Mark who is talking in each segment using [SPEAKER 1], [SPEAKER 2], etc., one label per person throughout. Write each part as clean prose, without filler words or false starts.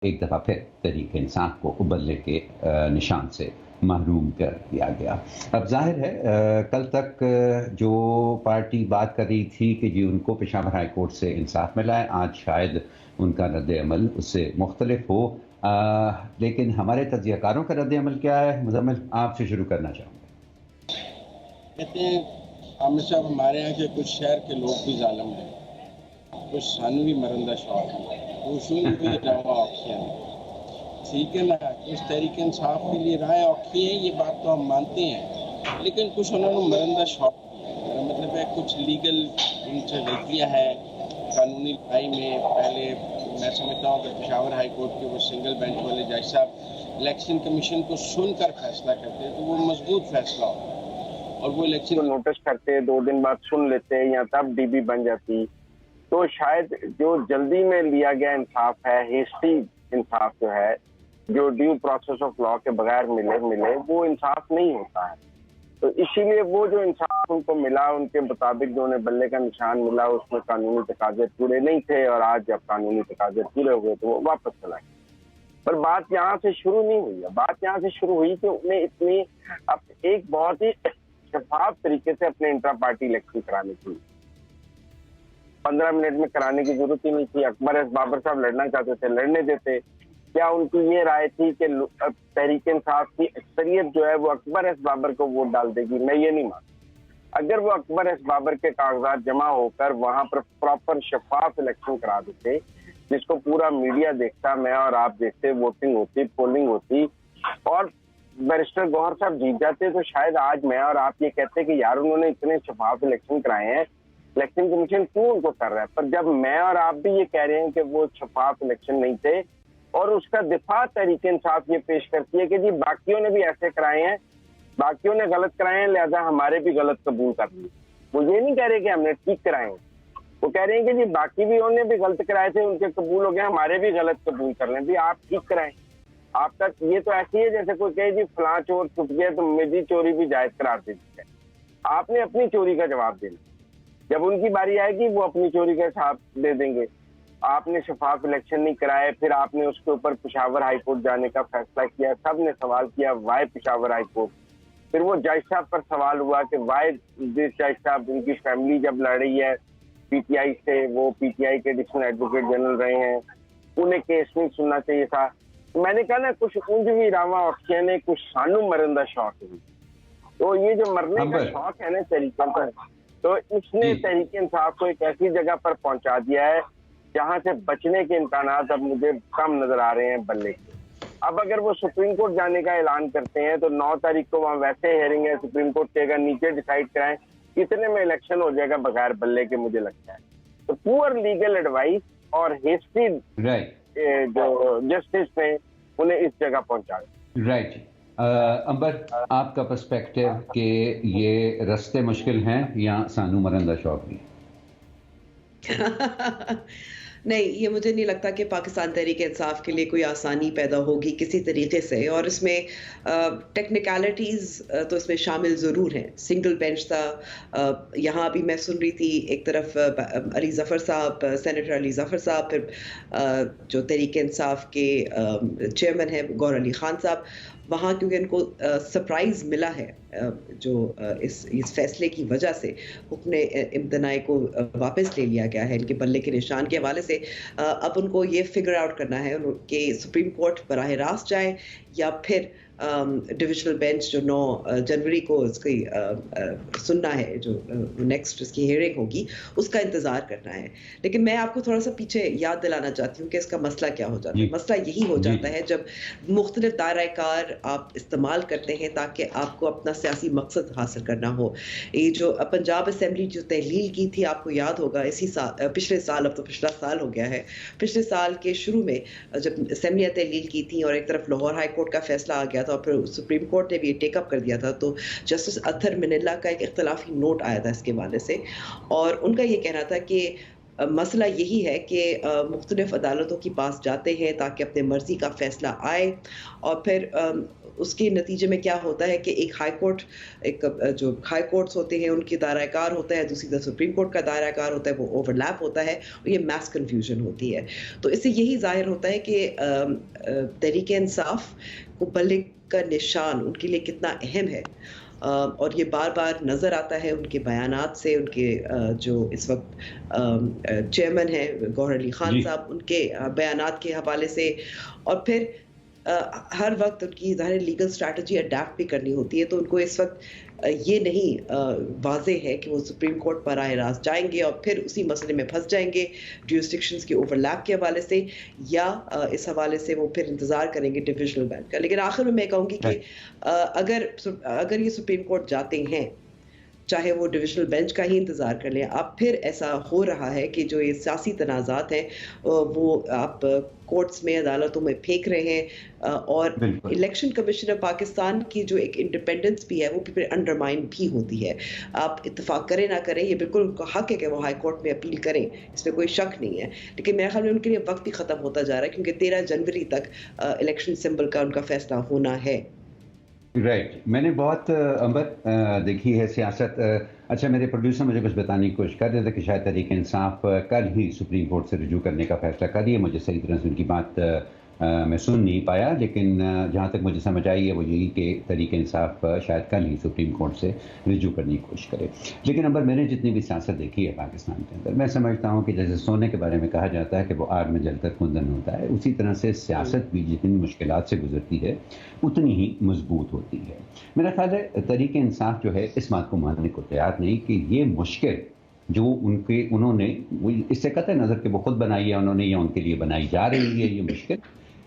[SPEAKER 1] एक दफ़ा फिर तहरीक इंसाफ को बदले के निशान से महरूम कर दिया गया। अब ज़ाहिर है कल तक जो पार्टी बात कर रही थी कि जी उनको पेशावर हाई कोर्ट से इंसाफ मिला है, आज शायद उनका रद्द-ए-अमल उससे मुख्तलिफ हो। लेकिन हमारे तज्ज़ियाकारों का रद्द-ए-अमल क्या है? मुज़म्मिल आपसे शुरू करना चाहूँगा।
[SPEAKER 2] कहते हैं आमिर साहब, हमारे यहाँ के कुछ शहर के लोग भी ज़ालिम हैं, कुछ सानू भी मरंदा शौक है, उसूल भी रवा औखियाँ हैं। ठीक है ना, कुछ तहरीक इंसाफ के लिए राय औखी है, ये बात तो हम मानते हैं, लेकिन कुछ उन्होंने मरंदा शौक भी है। मेरा मतलब है कुछ लीगल उनसे गलतियाँ हैं कानूनी लड़ाई में। पहले मैं समझता हूँ कि पेशावर हाई कोर्ट के वो सिंगल बेंच वाले जज साहब इलेक्शन कमीशन को सुनकर फैसला करते हैं तो वो मजबूत फैसला होता है, और वो इलेक्शन को नोटिस करते 2 दिन बाद सुन लेते या तब डीबी बन जाती। तो शायद जो जल्दी में लिया गया इंसाफ है, हेस्टी इंसाफ जो है, जो ड्यू प्रोसेस ऑफ लॉ के बगैर मिले वो इंसाफ नहीं होता है। तो इसीलिए वो जो इंसाफ उनको मिला, उनके मुताबिक जो उन्हें बल्ले का निशान मिला, उसमें कानूनी तकाजे पूरे नहीं थे, और आज जब कानूनी तकाजे पूरे हुए तो वो वापस चला गया। पर बात यहाँ से शुरू नहीं हुई है, बात यहाँ से शुरू हुई कि उन्हें इतनी अब एक बहुत ही शफाफ तरीके से अपने इंट्रा पार्टी इलेक्शन कराने की 15 मिनट में कराने की जरूरत ही नहीं थी। अकबर एस बाबर साहब लड़ना चाहते थे, लड़ने देते। क्या उनकी ये राय थी कि तहरीक इंसाफ की अक्सरियत जो है वो अकबर एस बाबर को वोट डाल देगी? मैं ये नहीं मानता। अगर वो अकबर एस बाबर के कागजात जमा होकर वहां पर प्रॉपर शफाफ इलेक्शन करा देते, जिसको पूरा मीडिया देखता, मैं और आप देखते, वोटिंग होती, पोलिंग होती, और बैरिस्टर गौहर साहब जीत जाते, तो शायद आज मैं और आप ये कहते कि यार उन्होंने इतने शफाफ इलेक्शन कराए हैं, इलेक्शन कमीशन क्यों उनको कर रहा है? पर जब मैं और आप भी ये कह रहे हैं कि वो शफाफ इलेक्शन नहीं थे, और उसका दिफा तहरीक इंसाफ ये पेश करती है कि जी बाकियों ने भी ऐसे कराए हैं, बाकियों ने गलत कराए हैं, लिहाजा हमारे भी गलत कबूल कर लिए। वो ये नहीं कह रहे कि हमने ठीक कराए हैं, वो कह रहे हैं कि जी बाकी भी उन्होंने भी गलत कराए थे, उनके कबूल हो गए, हमारे भी गलत कबूल कर लें, भी आप ठीक कराएं। आपका ये तो ऐसी है जैसे कोई कहे जी फलां चोर छुप गया तो मेरी चोरी भी जायज करार दे दी है। आपने अपनी चोरी का जवाब देना, जब उनकी बारी आएगी वो अपनी चोरी का हिसाब दे देंगे। आपने शफाफ इलेक्शन नहीं कराए, फिर आपने उसके ऊपर पेशावर हाई कोर्ट जाने का फैसला किया, सब ने सवाल किया वाई पेशावर हाई कोर्ट। फिर वो जज साहब पर सवाल हुआ कि वाई दिस जज साहब, उनकी फैमिली जब लड़ रही है पीटीआई से, वो पीटीआई के एडिशनल एडवोकेट जनरल रहे हैं, उन्हें केस नहीं सुनना चाहिए था। तो मैंने कहा ना, कुछ ऊंज भी रावा औखिया ने, कुछ सानू मरंदा शौक है। तो ये जो मरने का शौक है ना तरीकों पर, तो इसने तहरीक इंसाफ को एक ऐसी जगह पर पहुंचा दिया है जहां से बचने के इम्कानात अब मुझे कम नजर आ रहे हैं बल्ले के। अब अगर वो सुप्रीम कोर्ट जाने का ऐलान करते हैं तो 9 तारीख को वहां वैसे हेयरिंग है, सुप्रीम कोर्ट कहेगा नीचे डिसाइड कराएं, इतने में इलेक्शन हो जाएगा बगैर बल्ले के, मुझे लगता है। तो पुअर लीगल एडवाइस और हेस्टी जो जस्टिस ने उन्हें इस जगह पहुंचा दिया।
[SPEAKER 1] राइट। अंबर, आपका पर्सपेक्टिव कि ये रास्ते मुश्किल हैं या सानू मरंदा शौक भी?
[SPEAKER 3] नहीं, ये मुझे नहीं लगता कि पाकिस्तान तहरीक इंसाफ के लिए कोई आसानी पैदा होगी किसी तरीके से, और इसमें टेक्निकलिटीज़ तो इसमें शामिल ज़रूर हैं। सिंगल बेंच था, यहाँ अभी मैं सुन रही थी एक तरफ अली ज़फ़र साहब, सेनेटर अली ज़फ़र साहब, फिर जो तहरीक इंसाफ के चेयरमैन हैं गौहर अली ख़ान साहब, वहाँ क्योंकि इनको सरप्राइज़ मिला है जो इस फैसले की वजह से हुक्म इम्तनाई को वापस ले लिया गया है इनके बल्ले के निशान के हवाले से। अब उनको ये फिगर आउट करना है कि सुप्रीम कोर्ट बराह रास्त जाए या फिर डिविजनल बेंच जो 9 जनवरी को इसकी सुनना है, जो नेक्स्ट इसकी हियरिंग होगी, उसका इंतज़ार करना है। लेकिन मैं आपको थोड़ा सा पीछे याद दिलाना चाहती हूँ कि इसका मसला क्या हो जाता है। मसला यही हो जाता है जब मुख्तलिफ दायरा-ए-कार आप इस्तेमाल करते हैं ताकि आपको अपना सियासी मकसद हासिल करना हो। ये जो पंजाब असेंबली जो तहलील की थी, आपको याद होगा इसी साल, पिछले साल, अब तो पिछला साल हो गया है, पिछले साल के शुरू में जब असेंबलियाँ तहलील की थी और एक तरफ लाहौर हाई कोर्ट का फैसला आ गया था और फिर सुप्रीम कोर्ट ने भी टेकअप कर दिया था, तो जस्टिस अत्तर मिनिल्ला का एक इख्तलाफी नोट आया था इसके हवाले से, और उनका ये कहना था कि मसला यही है कि मुख्तलिफ अदालतों के पास जाते हैं ताकि अपने मर्जी का फैसला आए, और फिर उसके नतीजे में क्या होता है कि एक हाई कोर्ट, जो हाई कोर्ट्स होते हैं उनकी दायरा-कार होता है, दूसरी तरफ सुप्रीम कोर्ट का दायरा-कार होता है, वो ओवरलैप होता है और ये मैस कन्फ्यूजन होती है। तो इससे यही ज़ाहिर होता है कि तहरीक इंसाफ को बल्ले का निशान उनके लिए कितना अहम है, और ये बार-बार नज़र आता है उनके बयानात से, उनके जो इस वक्त चेयरमैन हैं गौहर अली खान साहब, उनके बयानात के हवाले से, और फिर हर वक्त उनकी ज़ाहिर लीगल स्ट्रैटेजी अडैप्ट भी करनी होती है। तो उनको इस वक्त ये नहीं वाज़ेह है कि वो सुप्रीम कोर्ट पर आए रास्त जाएंगे और फिर उसी मसले में फंस जाएंगे ज्यूरिसडिक्शंस के ओवरलैप के हवाले से, या इस हवाले से वो फिर इंतज़ार करेंगे डिविजनल बेंच का। लेकिन आखिर में मैं कहूँगी कि अगर ये सुप्रीम कोर्ट जाते हैं, चाहे वो डिविजनल बेंच का ही इंतज़ार कर लें, अब फिर ऐसा हो रहा है कि जो ये सियासी तनाज़ात हैं वो आप कोर्ट्स में, अदालतों में फेंक रहे हैं, और इलेक्शन कमीशन ऑफ पाकिस्तान की जो एक इंडिपेंडेंस भी है वो फिर अंडरमाइन भी होती है। आप इत्तेफाक करें ना करें, ये बिल्कुल उनका हक है कि वो हाई कोर्ट में अपील करें, इसमें कोई शक नहीं है, लेकिन मेरे ख्याल में उनके लिए वक्त भी ख़त्म होता जा रहा है, क्योंकि 13 जनवरी तक इलेक्शन सिंबल का उनका फैसला होना है।
[SPEAKER 1] राइट मैंने बहुत अंबर देखी है सियासत। अच्छा, मेरे प्रोड्यूसर मुझे कुछ बताने की कोशिश कर रहे थे कि शायद तहरीक इंसाफ कल ही सुप्रीम कोर्ट से रुजू करने का फैसला करिए। मुझे सही तरह से उनकी बात मैं सुन नहीं पाया, लेकिन जहाँ तक मुझे समझ आई है वो यही कि तहरीक इंसाफ शायद कल ही सुप्रीम कोर्ट से रुजू करने की कोशिश करे। लेकिन अंबर, मैंने जितनी भी सियासत देखी है पाकिस्तान के अंदर, मैं समझता हूँ कि जैसे सोने के बारे में कहा जाता है कि वो आग में जलकर कुंदन होता है, उसी तरह से सियासत भी जितनी मुश्किलात से गुजरती है उतनी ही मजबूत होती है। मेरा ख्याल है तहरीक इंसाफ जो है इस बात को मानने को तैयार नहीं कि ये मुश्किल जो उन्होंने इससे कतई नज़र के वो खुद बनाई है उन्होंने, या उनके लिए बनाई जा रही है ये मुश्किल,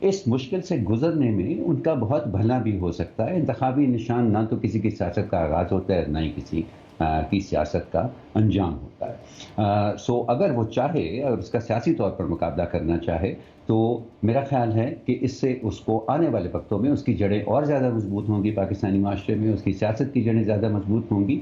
[SPEAKER 1] इस मुश्किल से गुजरने में उनका बहुत भला भी हो सकता है। इंतखाबी निशान ना तो किसी की सियासत का आगाज़ होता है, ना ही किसी की सियासत का अंजाम होता है। सो अगर वो चाहे और उसका सियासी तौर पर मुकाबला करना चाहे तो मेरा ख्याल है कि इससे उसको आने वाले वक्तों में उसकी जड़ें और ज़्यादा मजबूत होंगी, पाकिस्तानी माशरे में उसकी सियासत की जड़ें ज़्यादा मजबूत होंगी।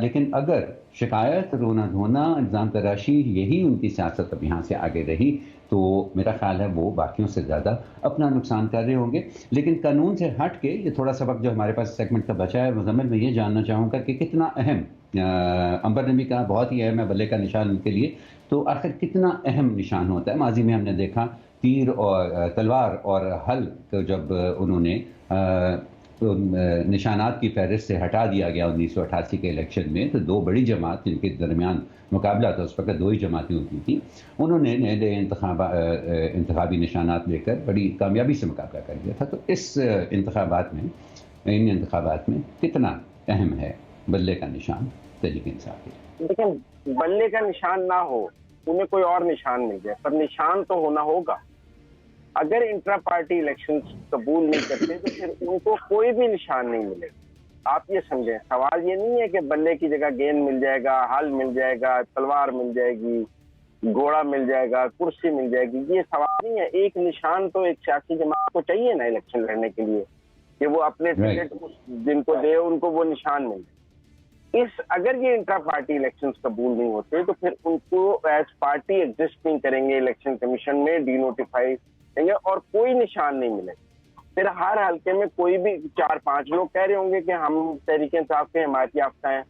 [SPEAKER 1] लेकिन अगर शिकायत, रोना धोना, इल्ज़ाम तराशी यही उनकी सियासत अब यहाँ से आगे रही तो मेरा ख्याल है वो बाकियों से ज़्यादा अपना नुकसान कर रहे होंगे। लेकिन कानून से हट के ये थोड़ा सा वक्त जो हमारे पास सेगमेंट का बचा है, मुज़म्मिल, मैं ये जानना चाहूँगा कि कितना अहम, अंबर ने भी कहा बहुत ही अहम है बल्ले का निशान उनके लिए, तो आखिर कितना अहम निशान होता है? माजी में हमने देखा तीर और तलवार और हल को जब उन्होंने निशानात की फहरिस्त से हटा दिया गया 1988 के इलेक्शन में, तो दो बड़ी जमात जिनके दरमियान मुकाबला था, उस वक्त दो ही जमातें होती थी, उन्होंने नए नए इंतखाबी निशानात लेकर बड़ी कामयाबी से मुकाबला कर दिया था। तो इन इंतखाबात में कितना अहम है बल्ले का निशान तहरीक इंसाफ?
[SPEAKER 4] लेकिन बल्ले का निशान ना हो, उन्हें कोई और निशान मिल जाए, पर निशान तो होना होगा। अगर इंट्रा पार्टी इलेक्शन कबूल नहीं करते तो फिर उनको कोई भी निशान नहीं मिलेगा। आप ये समझें, सवाल ये नहीं है कि बल्ले की जगह गेंद मिल जाएगा, हल मिल जाएगा, तलवार मिल जाएगी, घोड़ा मिल जाएगा, कुर्सी मिल जाएगी, ये सवाल नहीं है। एक निशान तो एक सियासी जमात को चाहिए ना इलेक्शन लड़ने के लिए, कि वो अपने टिकट जिनको दे उनको वो निशान मिल जाए। अगर ये इंट्रा पार्टी इलेक्शंस कबूल नहीं होते तो फिर उनको एज पार्टी एग्जिस्ट नहीं करेंगे, इलेक्शन कमीशन में डीनोटिफाई देंगे और कोई निशान नहीं मिलेगा। फिर हर हल्के में कोई भी 4-5 लोग कह रहे होंगे कि हम तहरीक इंसाफ के हिमायती याफ्ता हैं,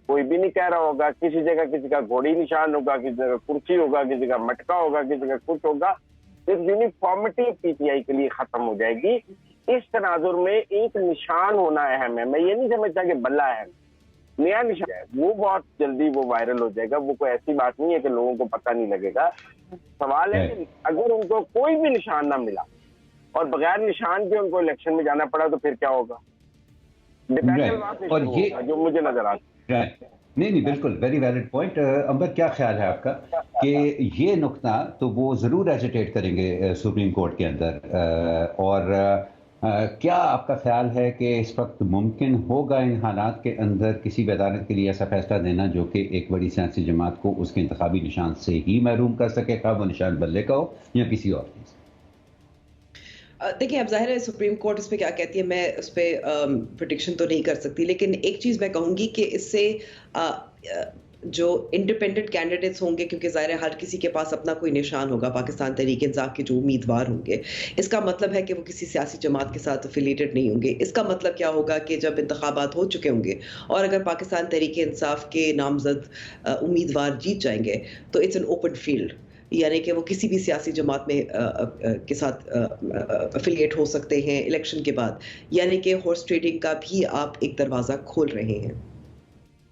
[SPEAKER 4] कोई भी नहीं कह रहा होगा। किसी जगह किसी का घोड़ी निशान होगा, किसी जगह कुर्सी होगा, किसी जगह मटका होगा, किसी जगह कुछ होगा। फिर यूनिफॉर्मिटी पीटीआई के लिए खत्म हो जाएगी। इस तनाजुर में एक निशान होना अहम है। मैं ये नहीं समझता कि बल्ला अहम, नया निशान है वो बहुत जल्दी वो वायरल हो जाएगा। वो कोई ऐसी बात नहीं है कि लोगों को पता नहीं लगेगा। सवाल है कि अगर उनको कोई भी निशान ना मिला और बगैर निशान के उनको इलेक्शन में जाना पड़ा तो फिर क्या होगा?
[SPEAKER 1] और ये
[SPEAKER 4] जो मुझे नजर आता है।
[SPEAKER 1] नहीं, बिल्कुल वेरी वैलिड पॉइंट। अंबर, क्या ख्याल है आपका कि ये नुक्ता तो वो ज़रूर एजिटेट करेंगे सुप्रीम कोर्ट के अंदर, और क्या आपका ख्याल है कि इस वक्त मुमकिन होगा इन हालात के अंदर किसी भी अदालत के लिए ऐसा फैसला देना जो कि एक बड़ी सियासी जमात को उसके इंतखाबी निशान से ही महरूम कर सके, खा वो निशान बल्ले का हो या किसी और चीज़?
[SPEAKER 3] देखिए, अब ज़ाहिर है सुप्रीम कोर्ट इस पे क्या कहती है, मैं उस पर प्रेडिक्शन तो नहीं कर सकती, लेकिन एक चीज़ मैं कहूँगी कि इससे जो इंडिपेंडेंट कैंडिडेट्स होंगे, क्योंकि ज़ाहिर है हर किसी के पास अपना कोई निशान होगा, पाकिस्तान तहरीक इंसाफ के जो उम्मीदवार होंगे, इसका मतलब है कि वो किसी सियासी जमात के साथ एफिलिएटेड नहीं होंगे। इसका मतलब क्या होगा कि जब इंतखाबात हो चुके होंगे और अगर पाकिस्तान तहरीक इंसाफ के नामजद उम्मीदवार जीत जाएंगे तो इट्स एन ओपन फील्ड, यानी कि वो किसी भी सियासी जमात में के साथ एफिलिएट हो सकते हैं इलेक्शन के बाद, यानी कि हॉर्स ट्रेडिंग का भी आप एक दरवाज़ा खोल रहे हैं।